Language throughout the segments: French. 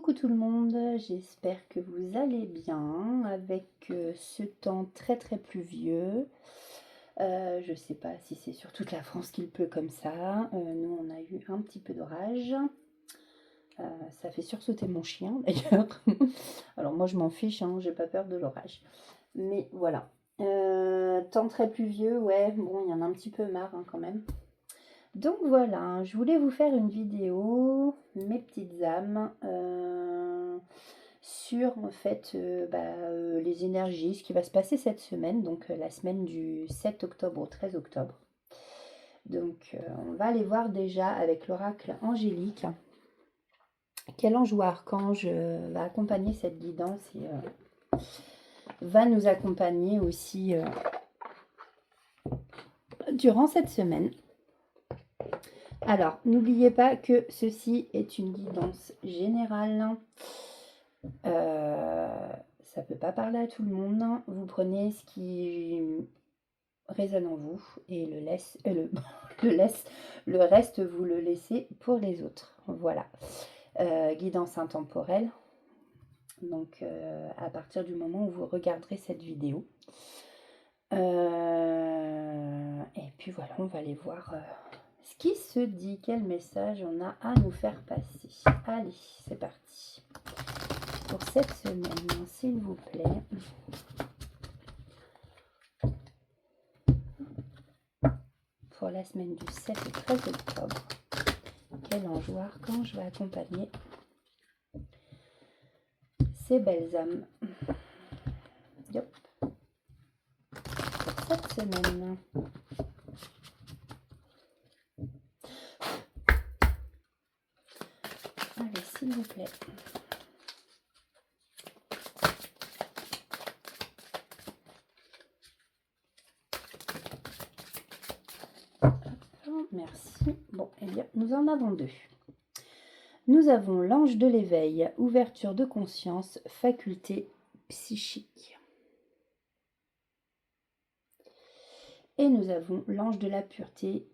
Coucou tout le monde, j'espère que vous allez bien avec ce temps très pluvieux. Je sais pas si c'est sur toute la France qu'il pleut comme ça. Nous on a eu un petit peu d'orage. Ça fait sursauter mon chien d'ailleurs. Alors moi je m'en fiche, hein, j'ai pas peur de l'orage. Mais voilà. Temps très pluvieux, ouais, bon il y en a un petit peu marre hein, quand même. Donc voilà, je voulais vous faire une vidéo, mes petites âmes, sur en fait les énergies, ce qui va se passer cette semaine, donc la semaine du 7 octobre au 13 octobre. Donc on va aller voir déjà avec l'oracle angélique quel ange ou archange va accompagner cette guidance et va nous accompagner aussi durant cette semaine. Alors, n'oubliez pas que ceci est une guidance générale. Ça ne peut pas parler à tout le monde. Vous prenez ce qui résonne en vous et le reste, vous le laissez pour les autres. Voilà. Guidance intemporelle. Donc, à partir du moment où vous regarderez cette vidéo. Et puis voilà, on va aller voir ce qui se dit, quel message on a à nous faire passer. Allez, c'est parti. Pour cette semaine, s'il vous plaît. Pour la semaine du 7 au 13 octobre, quel ange ou archange va accompagner ces belles âmes. Yop. Pour cette semaine. Allez, s'il vous plaît. Merci. Bon, eh bien, nous en avons deux. Nous avons l'ange de l'éveil, ouverture de conscience, faculté psychique. Et nous avons l'ange de la pureté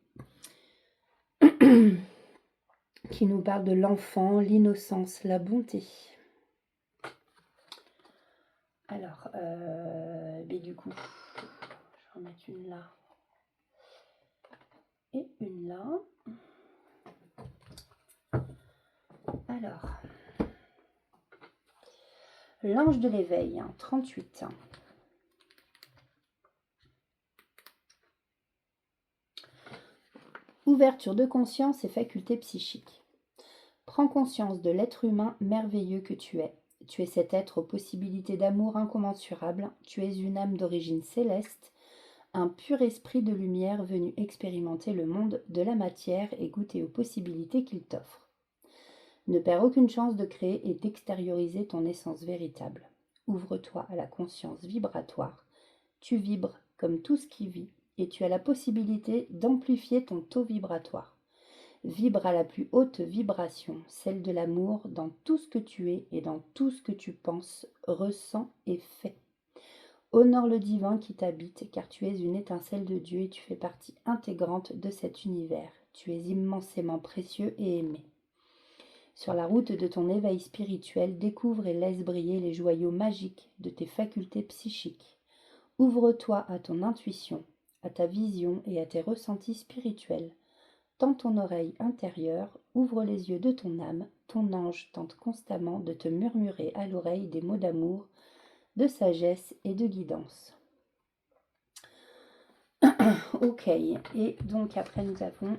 qui nous parle de l'enfant, l'innocence, la bonté. Alors, du coup, je vais en mettre une là et une là. Alors, l'ange de l'éveil, 38. Ouverture de conscience et faculté psychique. Prends conscience de l'être humain merveilleux que tu es. Tu es cet être aux possibilités d'amour incommensurables. Tu es une âme d'origine céleste, un pur esprit de lumière venu expérimenter le monde de la matière et goûter aux possibilités qu'il t'offre. Ne perds aucune chance de créer et d'extérioriser ton essence véritable. Ouvre-toi à la conscience vibratoire. Tu vibres comme tout ce qui vit et tu as la possibilité d'amplifier ton taux vibratoire. Vibre à la plus haute vibration, celle de l'amour dans tout ce que tu es et dans tout ce que tu penses, ressens et fais. Honore le divin qui t'habite, car tu es une étincelle de Dieu et tu fais partie intégrante de cet univers. Tu es immensément précieux et aimé. Sur la route de ton éveil spirituel, découvre et laisse briller les joyaux magiques de tes facultés psychiques. Ouvre-toi à ton intuition, à ta vision et à tes ressentis spirituels. Tends ton oreille intérieure, ouvre les yeux de ton âme, ton ange tente constamment de te murmurer à l'oreille des mots d'amour, de sagesse et de guidance. Ok, et donc après nous avons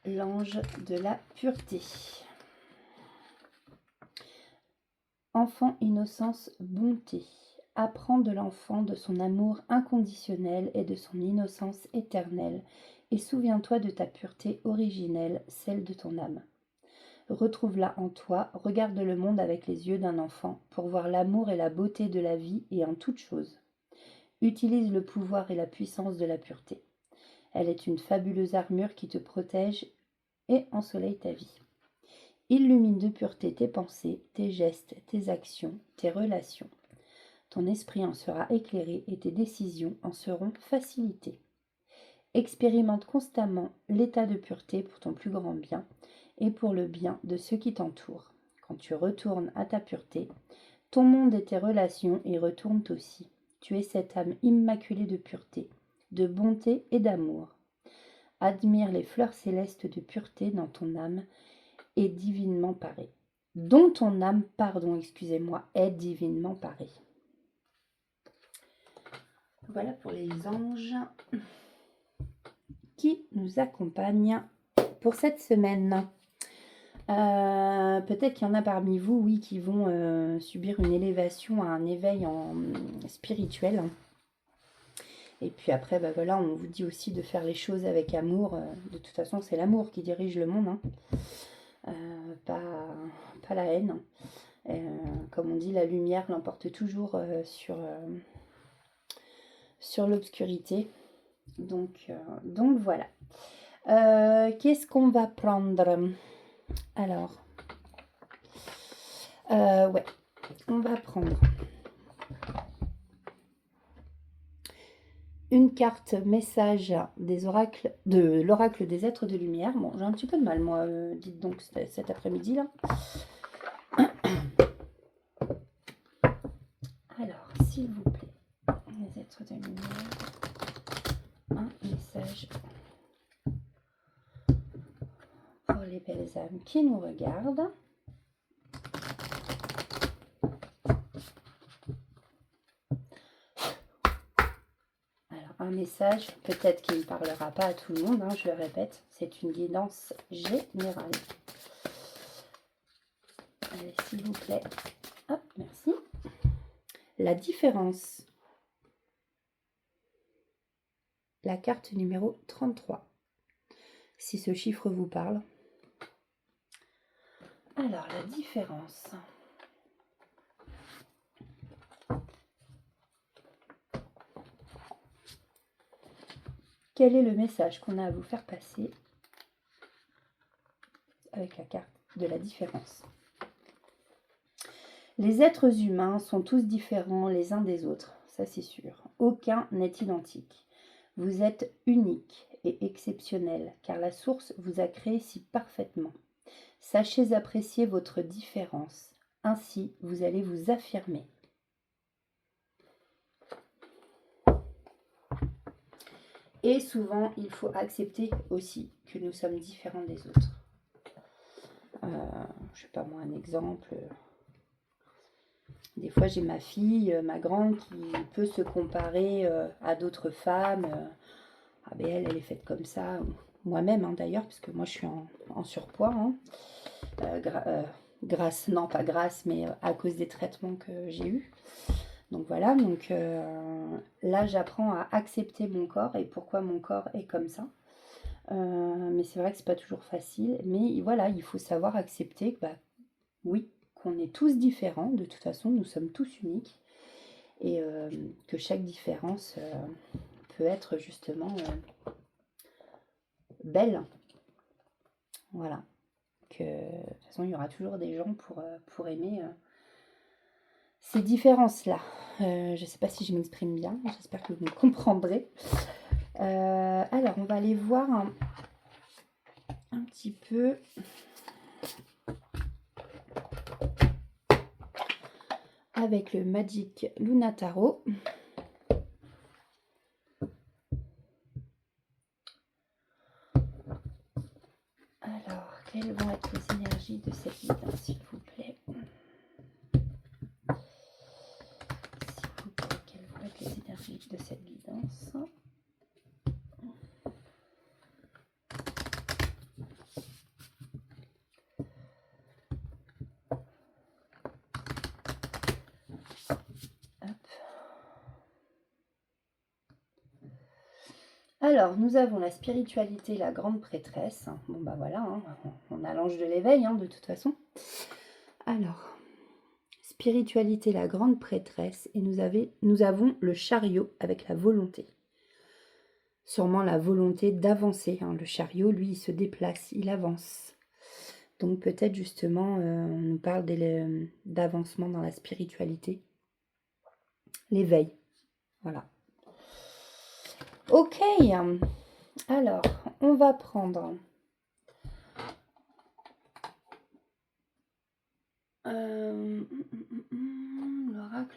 l'ange de la pureté. Enfant, innocence, bonté. Apprends de l'enfant de son amour inconditionnel et de son innocence éternelle, et souviens-toi de ta pureté originelle, celle de ton âme. Retrouve-la en toi, regarde le monde avec les yeux d'un enfant, pour voir l'amour et la beauté de la vie et en toute chose. Utilise le pouvoir et la puissance de la pureté. Elle est une fabuleuse armure qui te protège et ensoleille ta vie. Illumine de pureté tes pensées, tes gestes, tes actions, tes relations. Ton esprit en sera éclairé et tes décisions en seront facilitées. Expérimente constamment l'état de pureté pour ton plus grand bien et pour le bien de ceux qui t'entourent. Quand tu retournes à ta pureté, ton monde et tes relations y retournent aussi. Tu es cette âme immaculée de pureté, de bonté et d'amour. Admire les fleurs célestes de pureté dans ton âme est divinement parée. Dont ton âme, est divinement parée. Voilà pour les anges qui nous accompagnent pour cette semaine. Peut-être qu'il y en a parmi vous, oui, qui vont subir une élévation, un éveil spirituel. Et puis après, bah voilà, on vous dit aussi de faire les choses avec amour. De toute façon, c'est l'amour qui dirige le monde, pas la haine. Comme on dit, la lumière l'emporte toujours sur l'obscurité. Donc voilà. Qu'est-ce qu'on va prendre? Alors, ouais, on va prendre une carte message des oracles, de l'oracle des êtres de lumière. Bon, j'ai un petit peu de mal, moi, dites donc, cet après-midi, là. Alors, s'il vous plaît, les êtres de lumière, un message pour les belles âmes qui nous regardent. Un message, peut-être qu'il ne parlera pas à tout le monde, je le répète, c'est une guidance générale. Allez, s'il vous plaît. Hop, merci. La différence. La carte numéro 33. Si ce chiffre vous parle. Alors, la différence. Quel est le message qu'on a à vous faire passer avec la carte de la différence? Les êtres humains sont tous différents les uns des autres, ça c'est sûr. Aucun n'est identique. Vous êtes unique et exceptionnel, car la source vous a créé si parfaitement. Sachez apprécier votre différence, ainsi vous allez vous affirmer. Et souvent, il faut accepter aussi que nous sommes différents des autres. Je ne sais pas moi, un exemple. Des fois, j'ai ma fille, ma grande, qui peut se comparer à d'autres femmes. Ah ben elle est faite comme ça. Moi-même, d'ailleurs, parce que moi, je suis en surpoids. Non pas grâce, mais à cause des traitements que j'ai eus. Donc voilà, là j'apprends à accepter mon corps et pourquoi mon corps est comme ça. Mais c'est vrai que c'est pas toujours facile. Mais voilà, il faut savoir accepter que oui, qu'on est tous différents. De toute façon, nous sommes tous uniques. Et que chaque différence peut être justement belle. Voilà. Que de toute façon, il y aura toujours des gens pour aimer ces différences-là. Je ne sais pas si je m'exprime bien, j'espère que vous me comprendrez. Alors, on va aller voir un petit peu avec le Magic Luna Tarot. Alors, quelles vont être les énergies de cette guidance, s'il vous plaît? Quelles vont être les énergies de cette guidance? Alors, nous avons la spiritualité, la grande prêtresse. Bon, bah voilà, on a l'ange de l'éveil, de toute façon. Alors, spiritualité, la grande prêtresse, et nous avons le chariot avec la volonté. Sûrement la volonté d'avancer. Le chariot, lui, il se déplace, il avance. Donc peut-être justement, on nous parle d'avancement dans la spiritualité. L'éveil, voilà. Ok, Alors, on va prendre l'oracle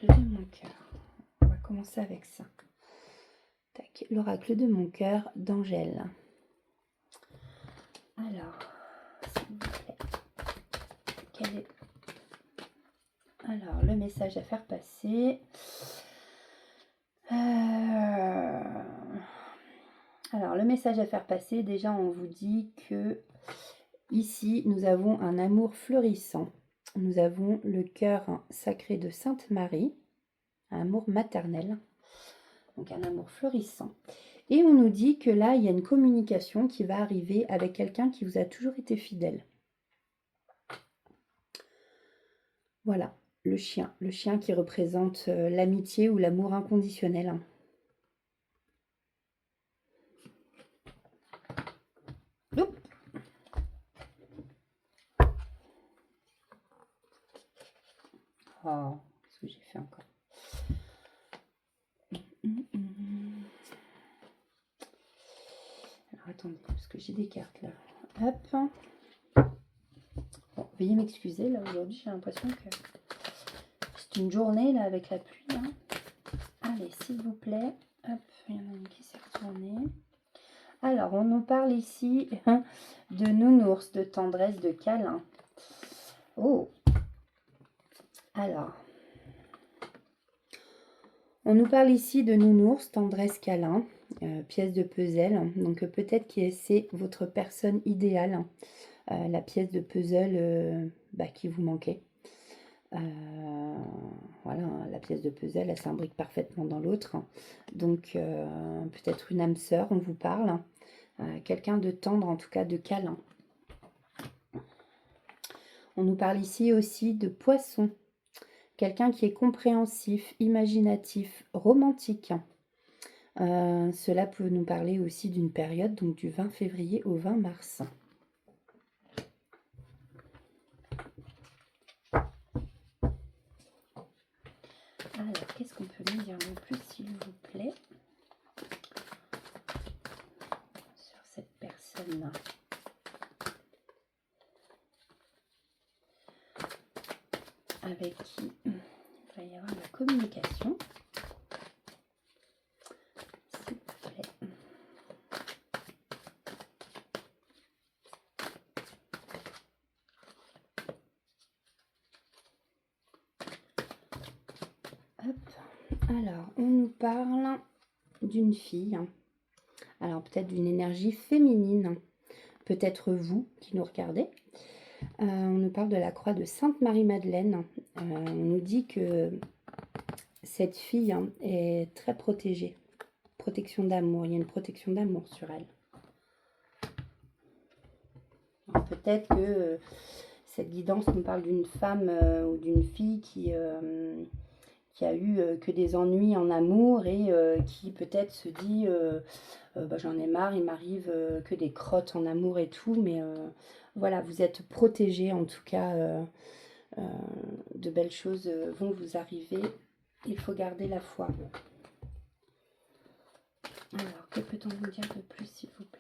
de mon cœur. On va commencer avec ça. Tac, l'oracle de mon cœur d'Angèle. Alors, s'il vous plaît, quel est... Alors, le message à faire passer. Alors, le message à faire passer, déjà, on vous dit que ici, nous avons un amour fleurissant. Nous avons le cœur sacré de Sainte Marie, un amour maternel, donc un amour fleurissant. Et on nous dit que là, il y a une communication qui va arriver avec quelqu'un qui vous a toujours été fidèle. Voilà, le chien qui représente l'amitié ou l'amour inconditionnel. Oups. Oh, qu'est-ce que j'ai fait encore? Alors attendez, parce que j'ai des cartes là. Hop. Bon, veuillez m'excuser, là aujourd'hui j'ai l'impression que c'est une journée là avec la pluie. Hein. Allez, s'il vous plaît. Hop, il y en a une qui s'est retournée. Alors, on nous parle ici de nounours, de tendresse, de câlin. Oh. Alors, on nous parle ici de nounours, tendresse, câlin, pièce de puzzle. Donc peut-être que c'est votre personne idéale, la pièce de puzzle qui vous manquait. Voilà, la pièce de puzzle, elle s'imbrique parfaitement dans l'autre. Donc peut-être une âme sœur, on vous parle. Quelqu'un de tendre, en tout cas de câlin. On nous parle ici aussi de poisson. Quelqu'un qui est compréhensif, imaginatif, romantique. Cela peut nous parler aussi d'une période, donc du 20 février au 20 mars. Alors, qu'est-ce qu'on peut nous dire de plus, s'il vous plaît, sur cette personne-là? Avec qui il va y avoir la communication. S'il vous plaît. Hop. Alors, on nous parle d'une fille. Alors, peut-être d'une énergie féminine. Peut-être vous qui nous regardez. On nous parle de la croix de Sainte Marie-Madeleine. On nous dit que cette fille est très protégée. Protection d'amour. Il y a une protection d'amour sur elle. Peut-être que cette guidance nous parle d'une femme ou d'une fille qui a eu que des ennuis en amour et qui peut-être se dit j'en ai marre, il m'arrive que des crottes en amour et tout, mais voilà, vous êtes protégés en tout cas, de belles choses vont vous arriver, il faut garder la foi. Alors, que peut-on vous dire de plus, s'il vous plaît?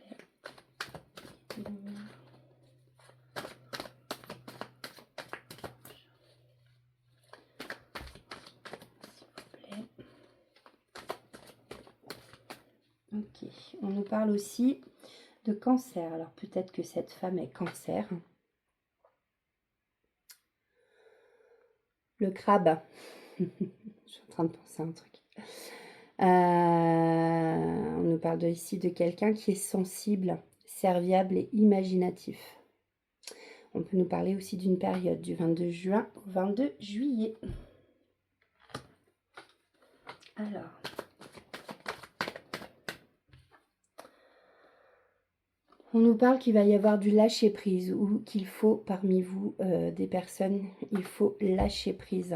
Ok, on nous parle aussi de cancer. Alors peut-être que cette femme est cancer. Le crabe. Je suis en train de penser à un truc. On nous parle ici de quelqu'un qui est sensible, serviable et imaginatif. On peut nous parler aussi d'une période du 22 juin au 22 juillet. Alors... on nous parle qu'il va y avoir du lâcher-prise ou qu'il faut, parmi vous, des personnes, il faut lâcher prise.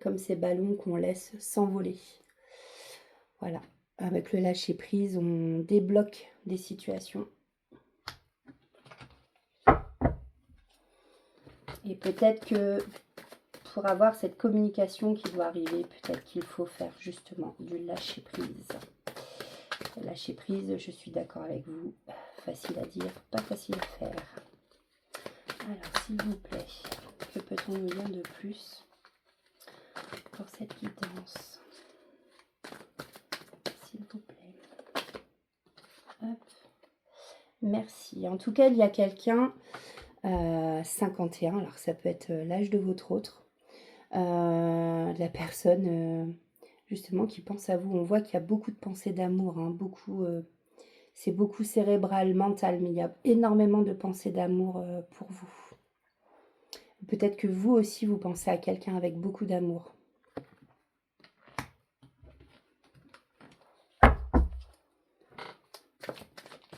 Comme ces ballons qu'on laisse s'envoler. Voilà. Avec le lâcher-prise, on débloque des situations. Et peut-être que pour avoir cette communication qui doit arriver, peut-être qu'il faut faire justement du lâcher-prise. Lâcher prise, je suis d'accord avec vous. Facile à dire, pas facile à faire. Alors, s'il vous plaît, que peut-on nous dire de plus pour cette guidance? S'il vous plaît. Hop. Merci. En tout cas, il y a quelqu'un, 51, alors ça peut être l'âge de votre autre, la personne justement qui pense à vous. On voit qu'il y a beaucoup de pensées d'amour, hein, beaucoup, c'est beaucoup cérébral, mental, mais il y a énormément de pensées d'amour pour vous. Peut-être que vous aussi, vous pensez à quelqu'un avec beaucoup d'amour.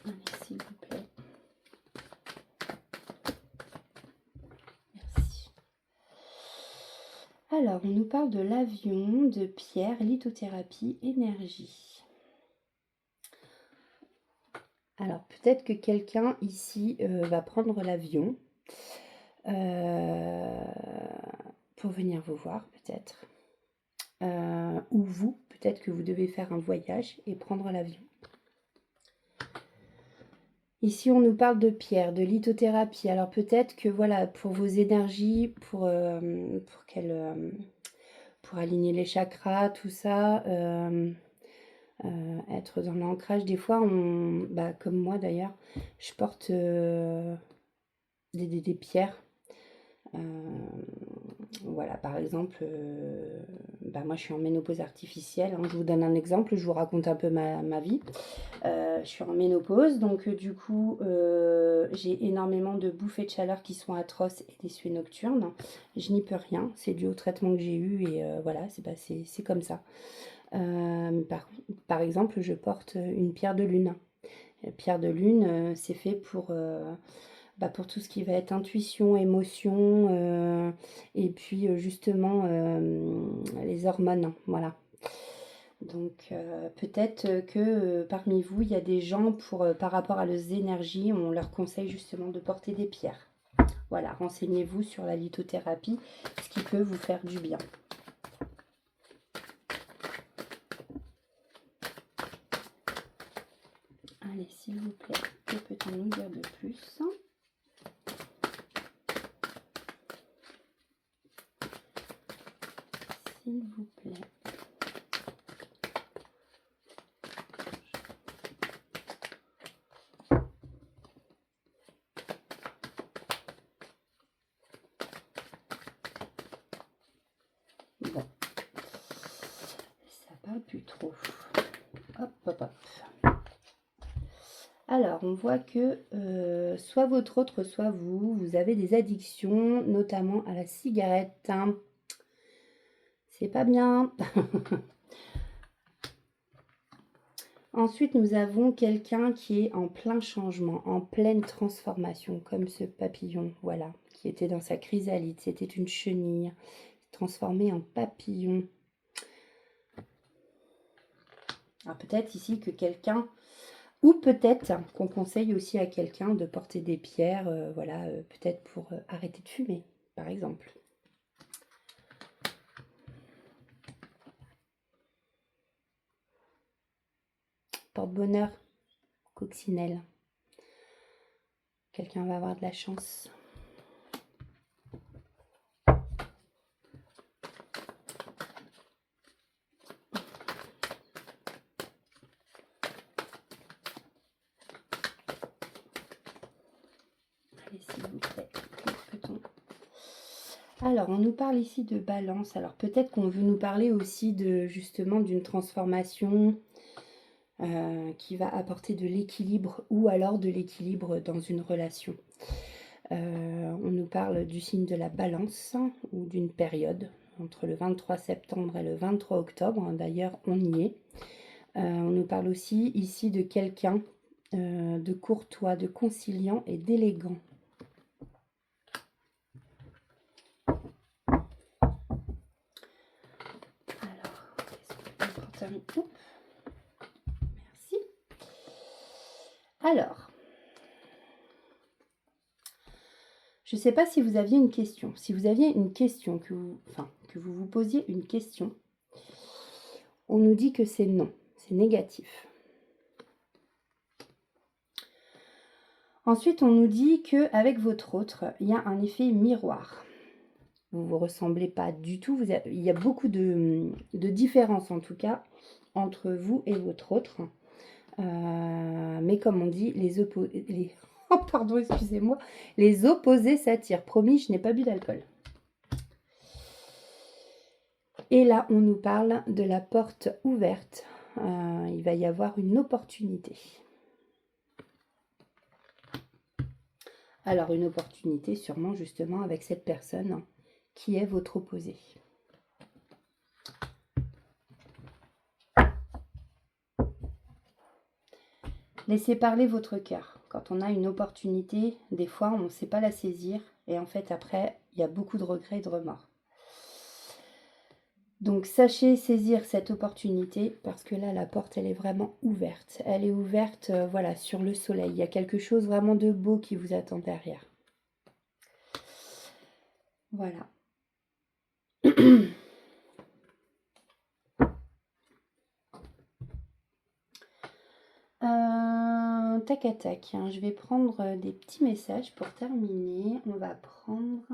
Allez, s'il vous plaît. Merci. Alors, on nous parle de l'avion, de Pierre, lithothérapie, énergie. Alors, peut-être que quelqu'un ici va prendre l'avion pour venir vous voir, peut-être. Ou vous, peut-être que vous devez faire un voyage et prendre l'avion. Ici, on nous parle de pierre, de lithothérapie. Alors peut-être que voilà, pour vos énergies, pour aligner les chakras, tout ça, être dans l'ancrage. Des fois, comme moi d'ailleurs, je porte des pierres. Voilà, par exemple, moi je suis en ménopause artificielle, hein. Je vous donne un exemple, je vous raconte un peu ma vie. Je suis en ménopause, donc du coup j'ai énormément de bouffées de chaleur qui sont atroces et des suées nocturnes. Je n'y peux rien, c'est dû au traitement que j'ai eu et voilà, c'est comme ça. Par exemple, je porte une pierre de lune. La pierre de lune, c'est fait pour tout ce qui va être intuition, émotion, et puis justement les hormones, voilà. Donc peut-être que parmi vous, il y a des gens par rapport à leurs énergies, on leur conseille justement de porter des pierres. Voilà, renseignez-vous sur la lithothérapie, ce qui peut vous faire du bien. Allez, s'il vous plaît, que peut-on nous dire de plus ? S'il vous plaît. Bon, ça parle plus trop. Hop, hop, hop. Alors, on voit que soit votre autre, soit vous avez des addictions, notamment à la cigarette. Hein. C'est pas bien. Ensuite, nous avons quelqu'un qui est en plein changement, en pleine transformation, comme ce papillon, voilà, qui était dans sa chrysalide. C'était une chenille transformée en papillon. Alors peut-être ici que quelqu'un, ou peut-être qu'on conseille aussi à quelqu'un de porter des pierres, voilà, peut-être pour arrêter de fumer, par exemple. Porte-bonheur, coccinelle. Quelqu'un va avoir de la chance. Allez, s'il vous plaît, que peut-on... Alors, on nous parle ici de balance. Alors, peut-être qu'on veut nous parler aussi de justement d'une transformation qui va apporter de l'équilibre ou alors de l'équilibre dans une relation. On nous parle du signe de la balance ou d'une période entre le 23 septembre et le 23 octobre. D'ailleurs, on y est. On nous parle aussi ici de quelqu'un de courtois, de conciliant et d'élégant. Merci. Alors, je ne sais pas si vous aviez une question. Si vous aviez une question, que vous posiez une question, on nous dit que c'est non, c'est négatif. Ensuite, on nous dit qu'avec votre autre, il y a un effet miroir. Vous ne vous ressemblez pas du tout. Il y a beaucoup de différences, en tout cas, entre vous et votre autre. Mais comme on dit, oh, pardon, excusez-moi. Les opposés s'attirent. Promis, je n'ai pas bu d'alcool. Et là, on nous parle de la porte ouverte. Il va y avoir une opportunité. Alors, une opportunité sûrement justement avec cette personne qui est votre opposé. Laissez parler votre cœur. Quand on a une opportunité, des fois, on ne sait pas la saisir. Et en fait, après, il y a beaucoup de regrets et de remords. Donc, sachez saisir cette opportunité parce que là, la porte, elle est vraiment ouverte. Elle est ouverte, voilà, sur le soleil. Il y a quelque chose vraiment de beau qui vous attend derrière. Voilà. Tac à tac, hein. Je vais prendre des petits messages pour terminer. On va prendre.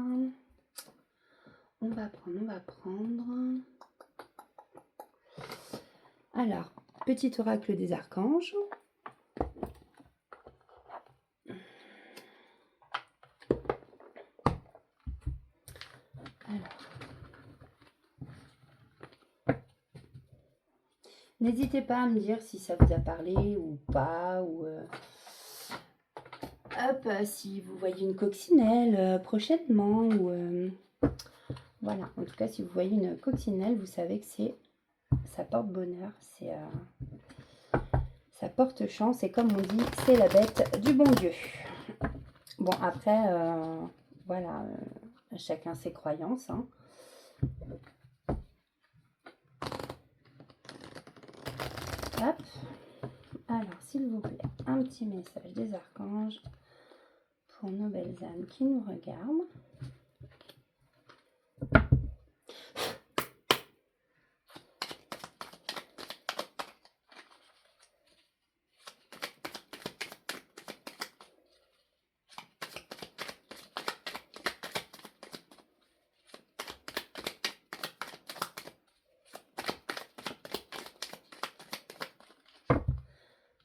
Alors, petit oracle des archanges. Alors. N'hésitez pas à me dire si ça vous a parlé ou pas, ou si vous voyez une coccinelle prochainement, ou voilà. En tout cas, si vous voyez une coccinelle, vous savez que ça porte bonheur, ça porte chance, et comme on dit, c'est la bête du bon Dieu. Bon, après, voilà, chacun ses croyances, hein. Hop. Alors, s'il vous plaît, un petit message des archanges pour nos belles âmes qui nous regardent.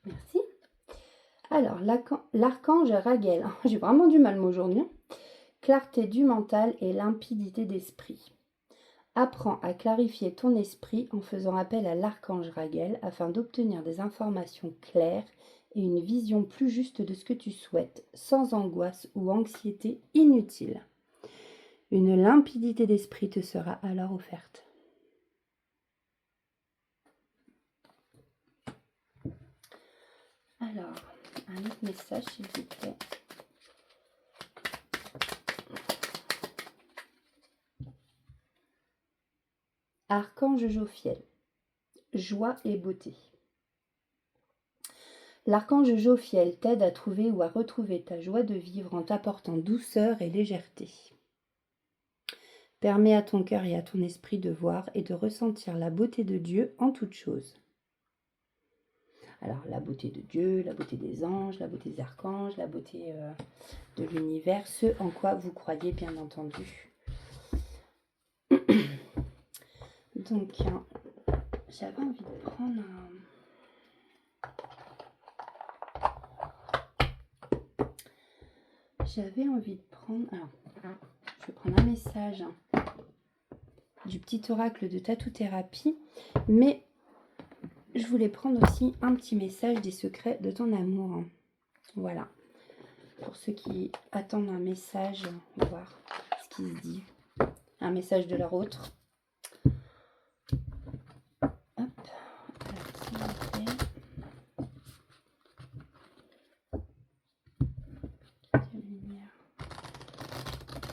Merci. Alors, l'archange Raguel, j'ai vraiment du mal aujourd'hui. Clarté du mental et limpidité d'esprit. Apprends à clarifier ton esprit en faisant appel à l'archange Raguel afin d'obtenir des informations claires et une vision plus juste de ce que tu souhaites, sans angoisse ou anxiété inutile. Une limpidité d'esprit te sera alors offerte. Alors, un autre message, s'il vous plaît. Archange Jophiel, joie et beauté. L'archange Jophiel t'aide à trouver ou à retrouver ta joie de vivre en t'apportant douceur et légèreté. Permets à ton cœur et à ton esprit de voir et de ressentir la beauté de Dieu en toutes choses. Alors, la beauté de Dieu, la beauté des anges, la beauté des archanges, la beauté de l'univers, ce en quoi vous croyez, bien entendu. Donc, j'avais envie de prendre alors, je vais prendre un message du petit oracle de Tatou Thérapie, mais je voulais prendre aussi un petit message des secrets de ton amour. Voilà. Pour ceux qui attendent un message, on va voir ce qui se dit. Un message de leur autre. Hop. Alors, s'il vous plaît.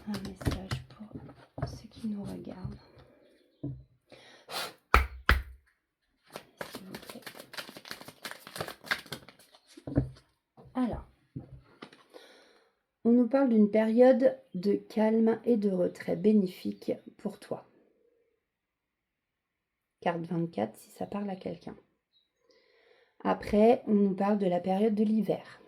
Un message pour ceux qui nous regardent. S'il vous plaît. Alors, on nous parle d'une période de calme et de retrait bénéfique pour toi. Carte 24 si ça parle à quelqu'un. Après, on nous parle de la période de l'hiver.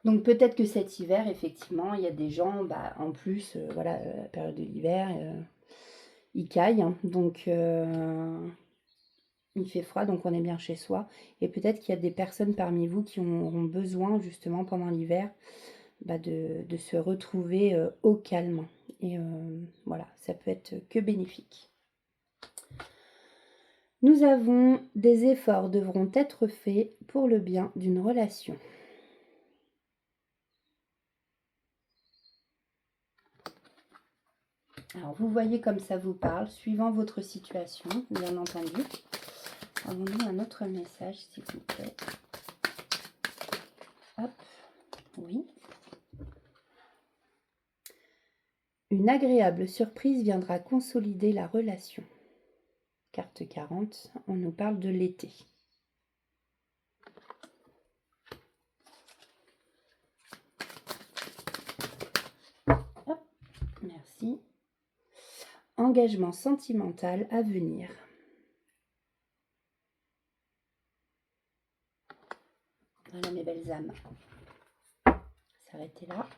Donc peut-être que cet hiver, effectivement, il y a des gens, en plus, voilà, la période de l'hiver, il caille, hein, donc il fait froid, donc on est bien chez soi. Et peut-être qu'il y a des personnes parmi vous qui auront besoin, justement, pendant l'hiver, de se retrouver au calme. Et voilà, ça peut être que bénéfique. Nous avons des efforts devront être faits pour le bien d'une relation. Alors, vous voyez comme ça vous parle, suivant votre situation, bien entendu. Avons-nous un autre message, s'il vous plaît? Hop, oui. Une agréable surprise viendra consolider la relation. Carte 40, on nous parle de l'été. Hop, merci. Engagement sentimental à venir. Voilà mes belles âmes. S'arrêter là.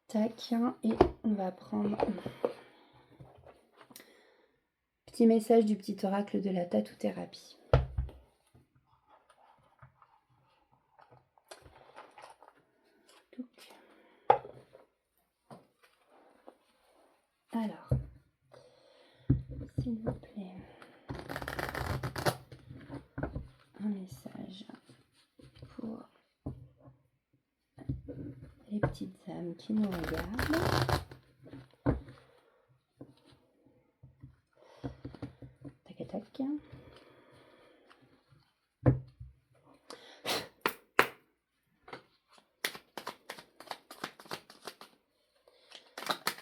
Tac, et on va prendre petit message du petit oracle de la tatou-thérapie. Alors, s'il vous plaît, un message pour les petites âmes qui nous regardent. Tac, tac.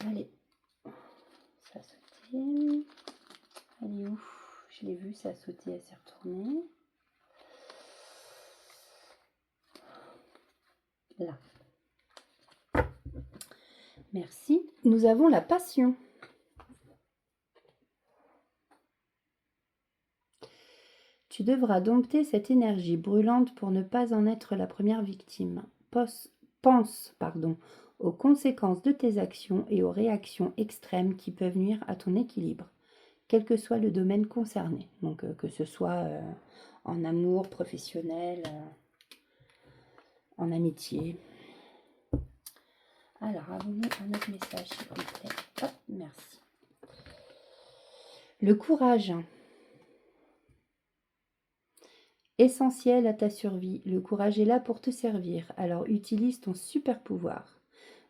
Allez, ça a sauté. Elle est où? Je l'ai vu, ça a sauté, elle s'est retournée. Là. Merci. Nous avons la passion. Tu devras dompter cette énergie brûlante pour ne pas en être la première victime. Pense aux conséquences de tes actions et aux réactions extrêmes qui peuvent nuire à ton équilibre, quel que soit le domaine concerné. Donc que ce soit en amour, professionnel, en amitié. Alors, avons-nous un autre message, s'il vous plaît? Hop, merci. Le courage. Essentiel à ta survie, le courage est là pour te servir, alors utilise ton super pouvoir.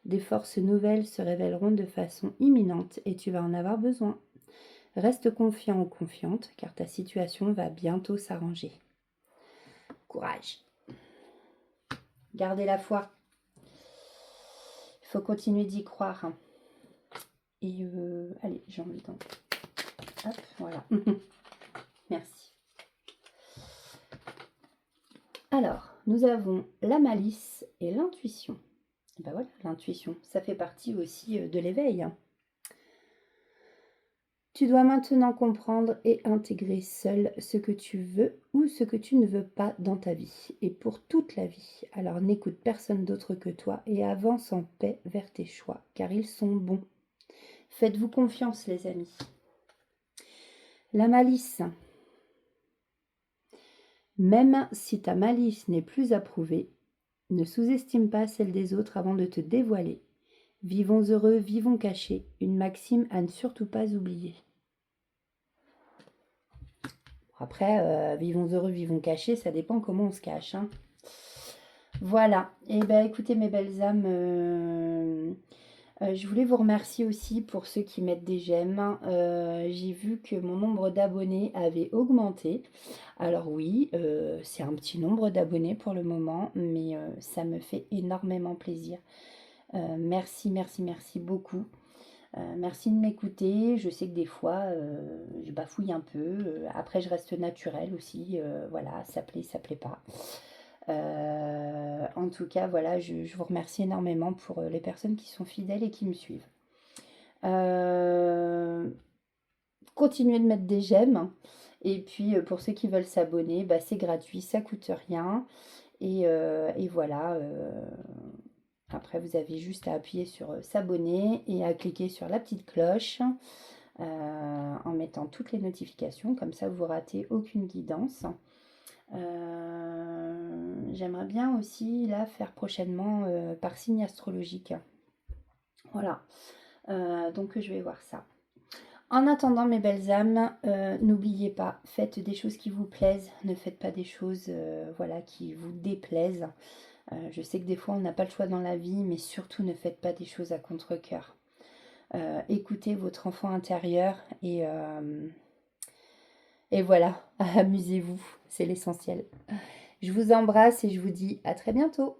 Des forces nouvelles se révéleront de façon imminente et tu vas en avoir besoin. Reste confiant ou confiante car ta situation va bientôt s'arranger. Courage. Gardez la foi. Il faut continuer d'y croire. Et allez, j'ai envie d'en... Hop, voilà. Merci. Alors, nous avons la malice et l'intuition. Ben voilà, l'intuition, ça fait partie aussi de l'éveil. Tu dois maintenant comprendre et intégrer seul ce que tu veux ou ce que tu ne veux pas dans ta vie, et pour toute la vie. Alors n'écoute personne d'autre que toi et avance en paix vers tes choix, car ils sont bons. Faites-vous confiance, les amis. La malice. Même si ta malice n'est plus approuvée, ne sous-estime pas celle des autres avant de te dévoiler. Vivons heureux, vivons cachés, une maxime à ne surtout pas oublier. Après, vivons heureux, vivons cachés, ça dépend comment on se cache. Hein. Voilà. Et bien, écoutez, mes belles âmes, je voulais vous remercier aussi pour ceux qui mettent des j'aime. J'ai vu que mon nombre d'abonnés avait augmenté. Alors oui, c'est un petit nombre d'abonnés pour le moment, mais ça me fait énormément plaisir. Merci, merci, merci beaucoup. Merci de m'écouter. Je sais que des fois, je bafouille un peu. Après, je reste naturelle aussi. Voilà, ça plaît pas. En tout cas, voilà, je vous remercie énormément pour les personnes qui sont fidèles et qui me suivent. Continuez de mettre des j'aime. Et puis, pour ceux qui veulent s'abonner, c'est gratuit, ça coûte rien. Et voilà, après vous avez juste à appuyer sur s'abonner et à cliquer sur la petite cloche en mettant toutes les notifications, comme ça vous ratez aucune guidance. J'aimerais bien aussi là faire prochainement par signe astrologique. Voilà, donc je vais voir ça. En attendant, mes belles âmes, n'oubliez pas, faites des choses qui vous plaisent, ne faites pas des choses voilà, qui vous déplaisent. Je sais que des fois on n'a pas le choix dans la vie, mais surtout ne faites pas des choses à contre-cœur. Écoutez votre enfant intérieur et voilà, amusez-vous, c'est l'essentiel. Je vous embrasse et je vous dis à très bientôt.